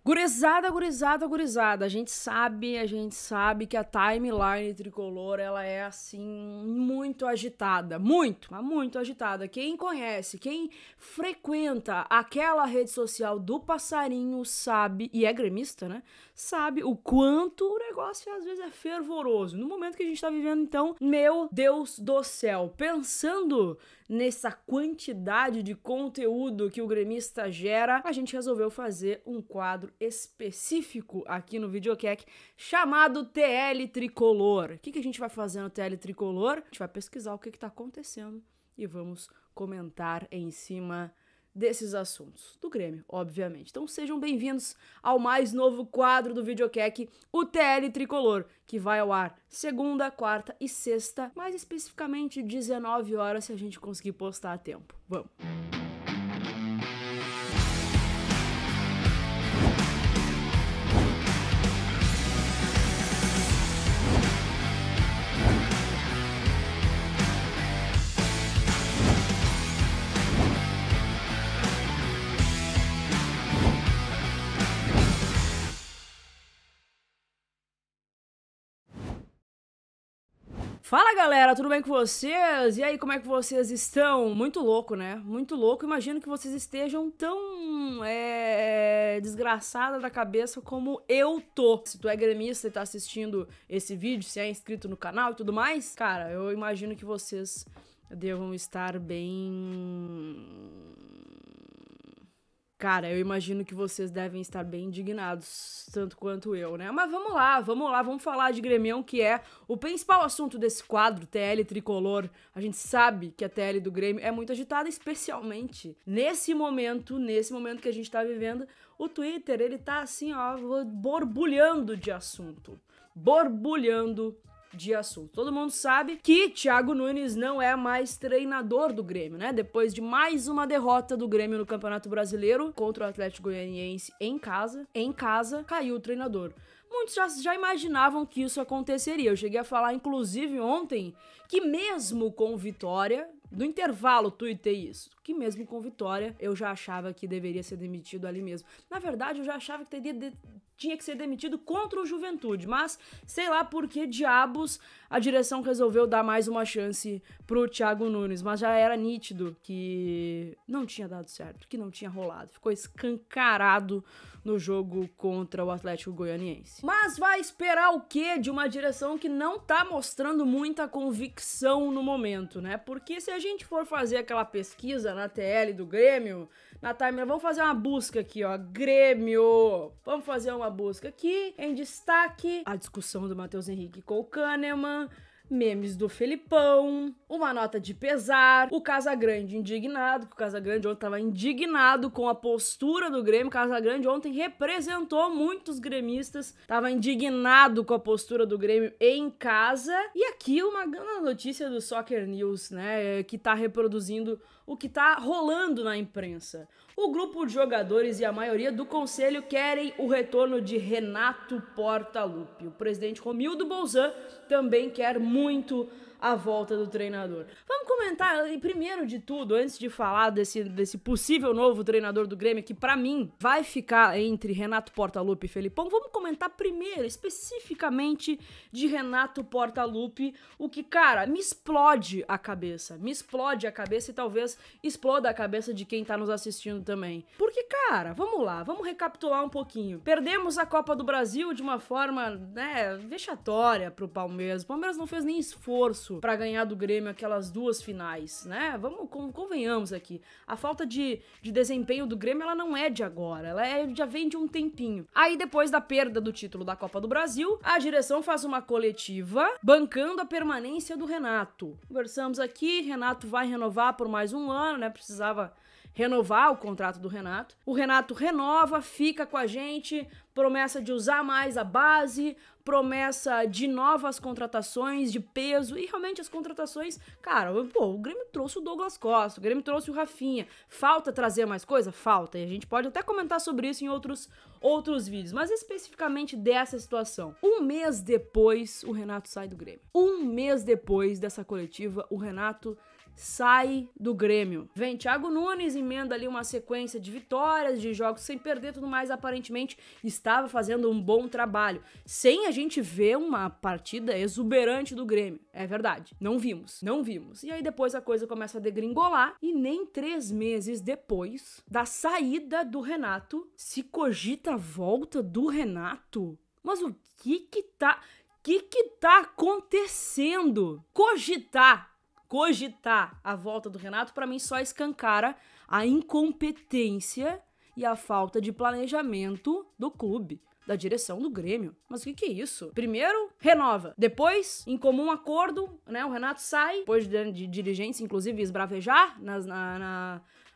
Gurizada, gurizada, gurizada, a gente sabe que a timeline tricolor, ela é, assim, muito agitada, mas muito agitada. Quem conhece, quem frequenta aquela rede social do passarinho sabe, e é gremista, né, sabe o quanto o negócio às vezes é fervoroso. No momento que a gente tá vivendo, então, meu Deus do céu, pensando nessa quantidade de conteúdo que o gremista gera, a gente resolveu fazer um quadro específico aqui no Videocac chamado TL Tricolor. O que a gente vai fazer no TL Tricolor? A gente vai pesquisar o que tá acontecendo e vamos comentar em cima desses assuntos. Do Grêmio, obviamente. Então sejam bem-vindos ao mais novo quadro do Videocac, o TL Tricolor, que vai ao ar segunda, quarta e sexta, mais especificamente 19 horas, se a gente conseguir postar a tempo. Vamos! Fala galera, tudo bem com vocês? E aí, como é que vocês estão? Muito louco, né? Muito louco. Imagino que vocês estejam tão desgraçada da cabeça como eu tô. Se tu é gremista e tá assistindo esse vídeo, se é inscrito no canal e tudo mais, cara, eu imagino que vocês devam estar bem... Cara, eu imagino que vocês devem estar bem indignados, tanto quanto eu, né? Mas vamos lá, vamos falar de Grêmio, que é o principal assunto desse quadro, TL Tricolor. A gente sabe que a TL do Grêmio é muito agitada, especialmente nesse momento que a gente tá vivendo. O Twitter, ele tá assim, ó, borbulhando de assunto. Todo mundo sabe que Thiago Nunes não é mais treinador do Grêmio, né? Depois de mais uma derrota do Grêmio no Campeonato Brasileiro contra o Atlético Goianiense em casa, caiu o treinador. Muitos já imaginavam que isso aconteceria. Eu cheguei a falar, inclusive, ontem, que mesmo com vitória, no intervalo tuitei isso, que mesmo com vitória, eu já achava que deveria ser demitido ali mesmo. Na verdade, eu já achava que tinha que ser demitido contra o Juventude, mas sei lá por que diabos a direção resolveu dar mais uma chance pro Thiago Nunes, mas já era nítido que não tinha dado certo, que não tinha rolado, ficou escancarado no jogo contra o Atlético Goianiense. Mas vai esperar o quê de uma direção que não tá mostrando muita convicção no momento, né? Porque se a gente for fazer aquela pesquisa na TL do Grêmio, na timeline, vamos fazer uma busca aqui, ó, Grêmio, vamos fazer uma busca aqui, em destaque, a discussão do Matheus Henrique com o Kahneman, memes do Felipão, uma nota de pesar, o Casagrande indignado, que o Casagrande ontem tava indignado com a postura do Grêmio. O Casagrande ontem representou muitos gremistas, tava indignado com a postura do Grêmio em casa. E aqui uma grande notícia do Soccer News, né, que tá reproduzindo o que tá rolando na imprensa. O grupo de jogadores e a maioria do conselho querem o retorno de Renato Portaluppi. O presidente Romildo Bolzan também quer muito a volta do treinador. Vamos comentar, primeiro de tudo, antes de falar desse possível novo treinador do Grêmio, que pra mim vai ficar entre Renato Portaluppi e Felipão, vamos comentar primeiro, especificamente de Renato Portaluppi, o que, cara, me explode a cabeça e talvez exploda a cabeça de quem tá nos assistindo também. Porque, cara, vamos lá, vamos recapitular um pouquinho. Perdemos a Copa do Brasil de uma forma, né, vexatória pro Palmeiras. O Palmeiras não fez nem esforço pra ganhar do Grêmio aquelas duas finais, né? Convenhamos aqui. A falta de desempenho do Grêmio, ela não é de agora, já vem de um tempinho. Aí, depois da perda do título da Copa do Brasil, a direção faz uma coletiva bancando a permanência do Renato. Conversamos aqui, Renato vai renovar por mais um ano, né? Precisava renovar o contrato do Renato. O Renato renova, fica com a gente, promessa de usar mais a base, promessa de novas contratações de peso, e realmente as contratações, cara, pô, o Grêmio trouxe o Douglas Costa, o Grêmio trouxe o Rafinha, falta trazer mais coisa? Falta, e a gente pode até comentar sobre isso em outros vídeos, mas especificamente dessa situação. Um mês depois, o Renato sai do Grêmio. Um mês depois dessa coletiva, o Renato sai do Grêmio. Vem Thiago Nunes, emenda ali uma sequência de vitórias, de jogos sem perder, tudo mais, aparentemente estava fazendo um bom trabalho, sem a gente ver uma partida exuberante do Grêmio. É verdade, não vimos. E aí depois a coisa começa a degringolar e nem 3 meses depois da saída do Renato, se cogita a volta do Renato. Mas o que tá acontecendo? Cogitar a volta do Renato, pra mim, só escancara a incompetência e a falta de planejamento do clube, da direção do Grêmio. Mas o que é isso? Primeiro, renova. Depois, em comum acordo, né, o Renato sai, depois de dirigentes, inclusive, esbravejar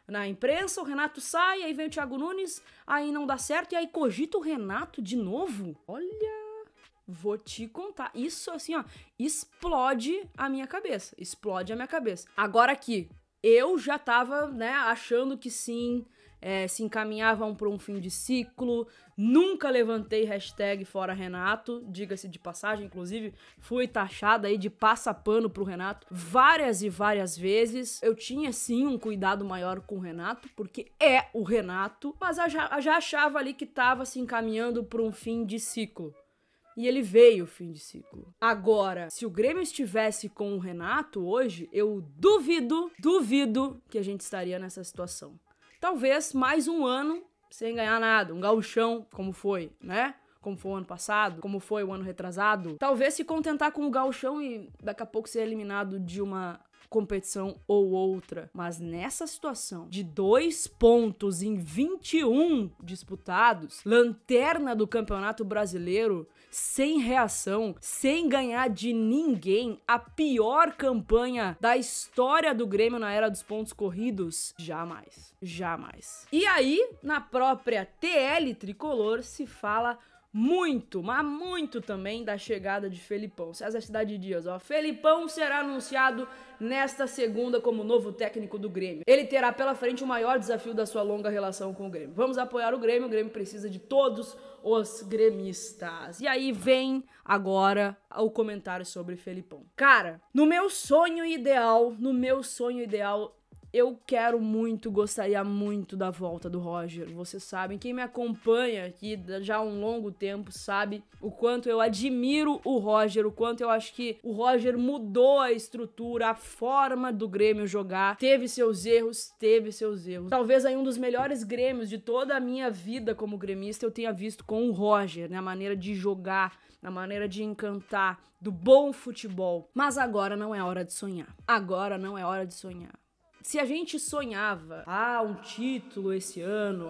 na imprensa, o Renato sai, aí vem o Thiago Nunes, aí não dá certo, e aí cogita o Renato de novo? Olha... Vou te contar. Isso, assim, ó, explode a minha cabeça. Agora aqui, eu já tava, né, achando que sim, se encaminhavam para um fim de ciclo. Nunca levantei hashtag fora Renato, diga-se de passagem. Inclusive, fui taxada aí de passapano pro Renato várias e várias vezes. Eu tinha, sim, um cuidado maior com o Renato, porque é o Renato, mas eu já achava ali que tava se encaminhando para um fim de ciclo. E ele veio, fim de ciclo. Agora, se o Grêmio estivesse com o Renato hoje, eu duvido que a gente estaria nessa situação. Talvez mais um ano sem ganhar nada, um gauchão, como foi, né? Como foi o ano passado, como foi o ano retrasado. Talvez se contentar com o gauchão e daqui a pouco ser eliminado de uma competição ou outra. Mas nessa situação de 2 pontos em 21 disputados, lanterna do Campeonato Brasileiro, sem reação, sem ganhar de ninguém, a pior campanha da história do Grêmio na era dos pontos corridos, jamais. E aí, na própria TL Tricolor, se fala muito, mas muito também da chegada de Felipão. César Cidade Dias, ó. Felipão será anunciado nesta segunda como novo técnico do Grêmio. Ele terá pela frente o maior desafio da sua longa relação com o Grêmio. Vamos apoiar o Grêmio precisa de todos os gremistas. E aí vem agora o comentário sobre Felipão. Cara, no meu sonho ideal, eu gostaria muito da volta do Roger. Vocês sabem, quem me acompanha aqui já há um longo tempo sabe o quanto eu admiro o Roger, o quanto eu acho que o Roger mudou a estrutura, a forma do Grêmio jogar. Teve seus erros. Talvez aí um dos melhores Grêmios de toda a minha vida como gremista eu tenha visto com o Roger, na maneira de jogar, na maneira de encantar, do bom futebol. Mas agora não é hora de sonhar. Se a gente sonhava, um título esse ano,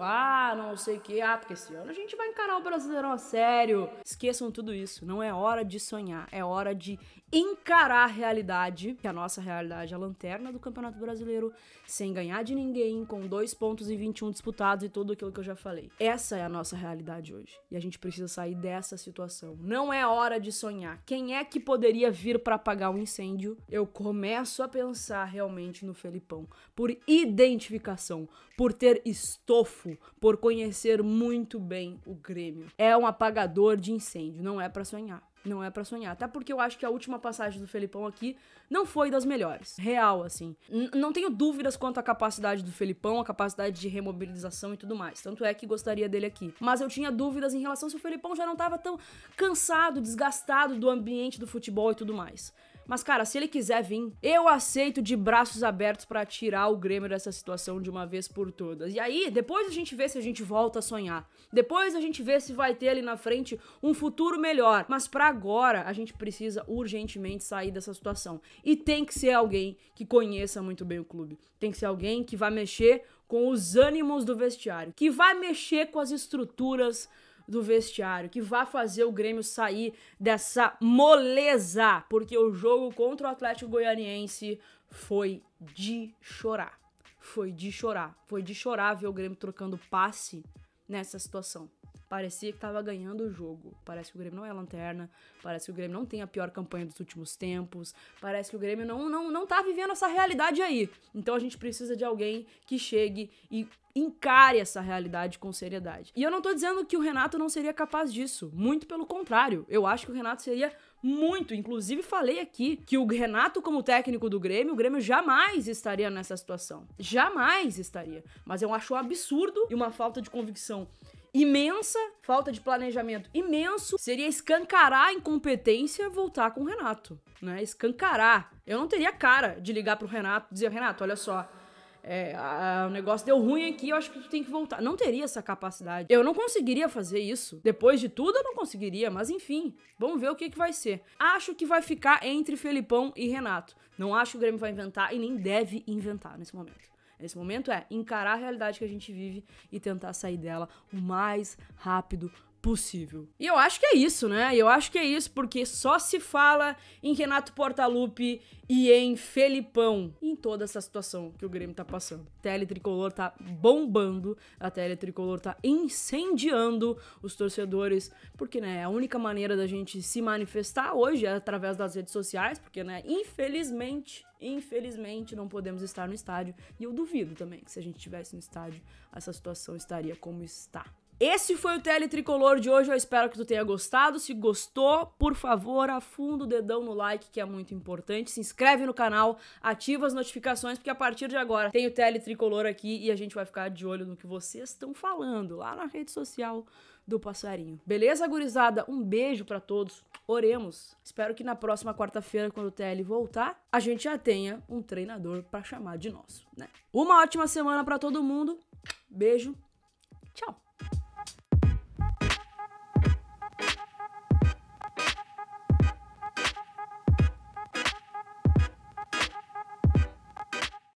não sei o que, porque esse ano a gente vai encarar o Brasileirão a sério. Esqueçam tudo isso, não é hora de sonhar, é hora de encarar a realidade, que a nossa realidade é a lanterna do Campeonato Brasileiro, sem ganhar de ninguém, com 2 pontos em 21 disputados e tudo aquilo que eu já falei. Essa é a nossa realidade hoje, e a gente precisa sair dessa situação. Não é hora de sonhar. Quem é que poderia vir para apagar um incêndio? Eu começo a pensar realmente no Felipão. Por identificação, por ter estofo, por conhecer muito bem o Grêmio. É um apagador de incêndio, não é pra sonhar. Até porque eu acho que a última passagem do Felipão aqui não foi das melhores. Real, assim. Não tenho dúvidas quanto à capacidade do Felipão, a capacidade de remobilização e tudo mais. Tanto é que gostaria dele aqui. Mas eu tinha dúvidas em relação se o Felipão já não tava tão cansado, desgastado do ambiente do futebol e tudo mais. Mas, cara, se ele quiser vir, eu aceito de braços abertos pra tirar o Grêmio dessa situação de uma vez por todas. E aí, depois a gente vê se a gente volta a sonhar. Depois a gente vê se vai ter ali na frente um futuro melhor. Mas pra agora, a gente precisa urgentemente sair dessa situação. E tem que ser alguém que conheça muito bem o clube. Tem que ser alguém que vai mexer com os ânimos do vestiário. Que vai mexer com as estruturas do vestiário, que vai fazer o Grêmio sair dessa moleza, porque o jogo contra o Atlético Goianiense foi de chorar. Foi de chorar ver o Grêmio trocando passe nessa situação. Parecia que tava ganhando o jogo. Parece que o Grêmio não é lanterna. Parece que o Grêmio não tem a pior campanha dos últimos tempos. Parece que o Grêmio não tá vivendo essa realidade aí. Então a gente precisa de alguém que chegue e encare essa realidade com seriedade. E eu não tô dizendo que o Renato não seria capaz disso. Muito pelo contrário. Eu acho que o Renato seria muito. Inclusive, falei aqui que o Renato, como técnico do Grêmio, o Grêmio jamais estaria nessa situação. Jamais estaria. Mas eu acho um absurdo e uma falta de convicção imensa, falta de planejamento imenso, seria escancarar a incompetência voltar com o Renato, né? Escancarar. Eu não teria cara de ligar pro Renato e dizer, Renato, olha só, o negócio deu ruim aqui, eu acho que tu tem que voltar. Não teria essa capacidade. Eu não conseguiria fazer isso. Depois de tudo, eu não conseguiria, mas enfim, vamos ver o que vai ser. Acho que vai ficar entre Felipão e Renato. Não acho que o Grêmio vai inventar e nem deve inventar nesse momento. Nesse momento é encarar a realidade que a gente vive e tentar sair dela o mais rápido possível. E eu acho que é isso, né? Eu acho que é isso, porque só se fala em Renato Portaluppi e em Felipão em toda essa situação que o Grêmio tá passando. A tele tricolor tá bombando, a tele tricolor tá incendiando os torcedores, porque, né, a única maneira da gente se manifestar hoje é através das redes sociais, porque, né, infelizmente, não podemos estar no estádio, e eu duvido também que se a gente estivesse no estádio, essa situação estaria como está. Esse foi o Tele Tricolor de hoje, eu espero que tu tenha gostado. Se gostou, por favor, afunda o dedão no like, que é muito importante. Se inscreve no canal, ativa as notificações, porque a partir de agora tem o Tele Tricolor aqui e a gente vai ficar de olho no que vocês estão falando lá na rede social do Passarinho. Beleza, gurizada? Um beijo pra todos. Oremos. Espero que na próxima quarta-feira, quando o TL voltar, a gente já tenha um treinador pra chamar de nosso, né? Uma ótima semana pra todo mundo. Beijo. Tchau.